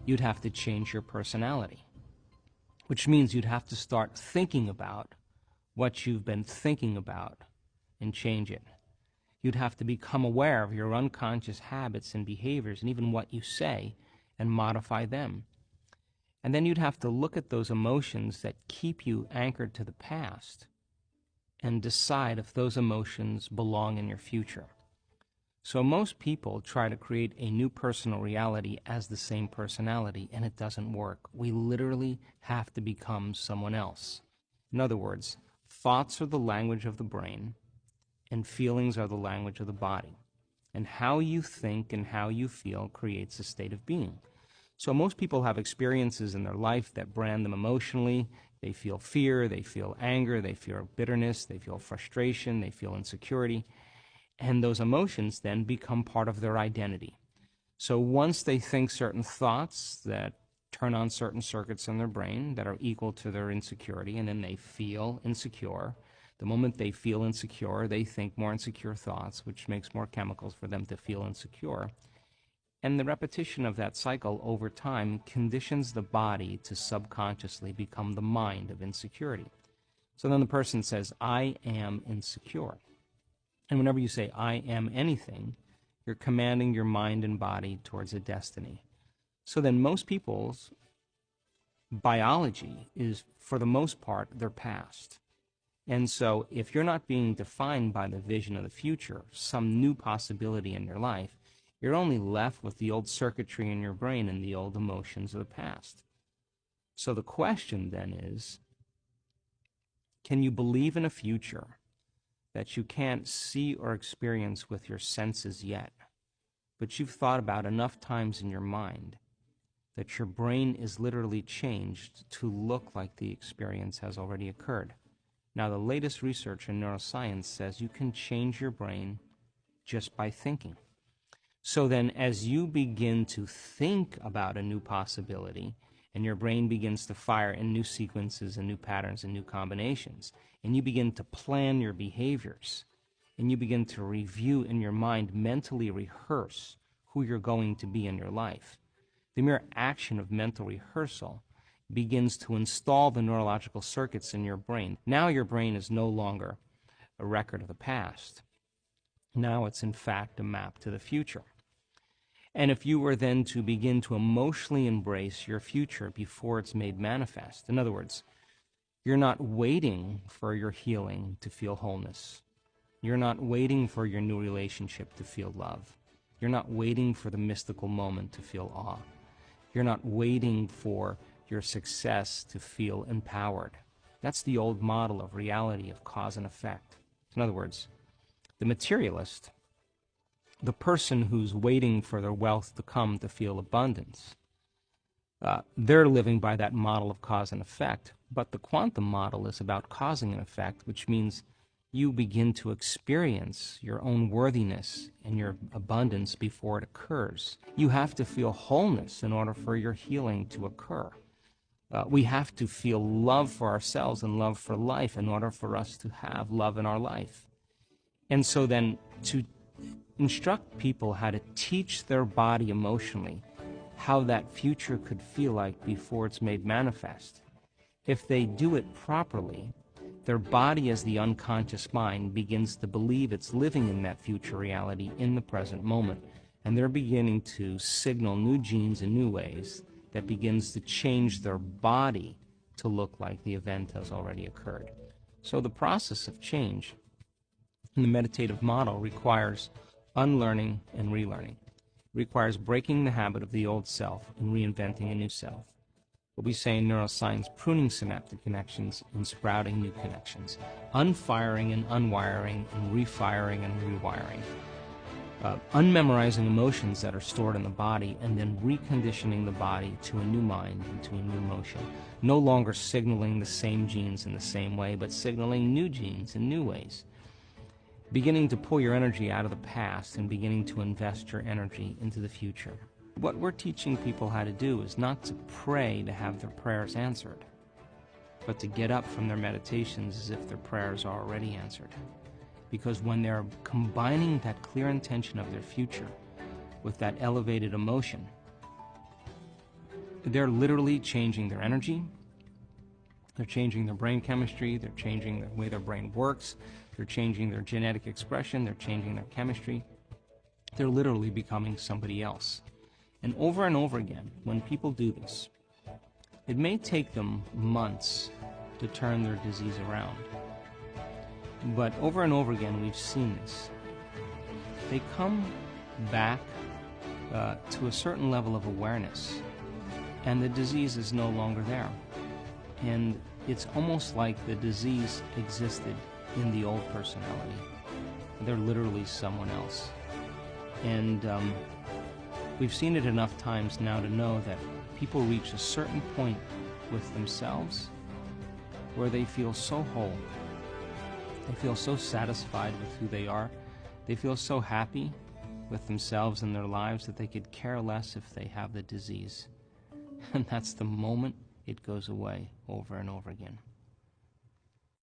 you'd have to change your personality, which means you'd have to start thinking about what you've been thinking about and change it. You'd have to become aware of your unconscious habits and behaviors and even what you say and modify them. And then you'd have to look at those emotions that keep you anchored to the past and decide if those emotions belong in your future. So most people try to create a new personal reality as the same personality, and it doesn't work. We literally have to become someone else. In other words, thoughts are the language of the brain, and feelings are the language of the body. And how you think and how you feel creates a state of being. So most people have experiences in their life that brand them emotionally. They feel fear, they feel anger, they feel bitterness, they feel frustration, they feel insecurity. And those emotions then become part of their identity. So once they think certain thoughts that turn on certain circuits in their brain that are equal to their insecurity, and then they feel insecure. The moment they feel insecure, they think more insecure thoughts, which makes more chemicals for them to feel insecure. And the repetition of that cycle over time conditions the body to subconsciously become the mind of insecurity. So then the person says, I am insecure. And whenever you say, I am anything, you're commanding your mind and body towards a destiny. So then most people's biology is, for the most part, their past. And so if you're not being defined by the vision of the future, some new possibility in your life, you're only left with the old circuitry in your brain and the old emotions of the past. So the question then is, can you believe in a future that you can't see or experience with your senses yet, but you've thought about enough times in your mind that your brain is literally changed to look like the experience has already occurred? Now, the latest research in neuroscience says you can change your brain just by thinking. So then, as you begin to think about a new possibility, and your brain begins to fire in new sequences and new patterns and new combinations, and you begin to plan your behaviors, and you begin to review in your mind, mentally rehearse who you're going to be in your life, the mere action of mental rehearsal begins to install the neurological circuits in your brain. Now your brain is no longer a record of the past. Now it's in fact a map to the future. And if you were then to begin to emotionally embrace your future before it's made manifest, in other words, you're not waiting for your healing to feel wholeness. You're not waiting for your new relationship to feel love. You're not waiting for the mystical moment to feel awe. You're not waiting for your success to feel empowered. That's the old model of reality, of cause and effect. In other words, the materialist, the person who's waiting for their wealth to come to feel abundance, they're living by that model of cause and effect. But the quantum model is about causing an effect, which means you begin to experience your own worthiness and your abundance before it occurs. You have to feel wholeness in order for your healing to occur. We have to feel love for ourselves and love for life in order for us to have love in our life. And so then to instruct people how to teach their body emotionally how that future could feel like before it's made manifest, if they do it properly, their body as the unconscious mind begins to believe it's living in that future reality in the present moment, and they're beginning to signal new genes in new ways that begins to change their body to look like the event has already occurred. So the process of change in the meditative model requires unlearning and relearning. It requires breaking the habit of the old self and reinventing a new self. What we say in neuroscience, pruning synaptic connections and sprouting new connections, unfiring and unwiring and refiring and rewiring. Unmemorizing emotions that are stored in the body and then reconditioning the body to a new mind and to a new emotion. No longer signaling the same genes in the same way, but signaling new genes in new ways. Beginning to pull your energy out of the past and beginning to invest your energy into the future. What we're teaching people how to do is not to pray to have their prayers answered, but to get up from their meditations as if their prayers are already answered. Because when they're combining that clear intention of their future with that elevated emotion, they're literally changing their energy. They're changing their brain chemistry. They're changing the way their brain works. They're changing their genetic expression. They're changing their chemistry. They're literally becoming somebody else. And over again, when people do this, it may take them months to turn their disease around. But over and over again, we've seen this. They come back to a certain level of awareness, and the disease is no longer there. And it's almost like the disease existed in the old personality. They're literally someone else. And we've seen it enough times now to know that people reach a certain point with themselves where they feel so whole. They feel so satisfied with who they are. They feel so happy with themselves and their lives that they could care less if they have the disease. And that's the moment it goes away over and over again.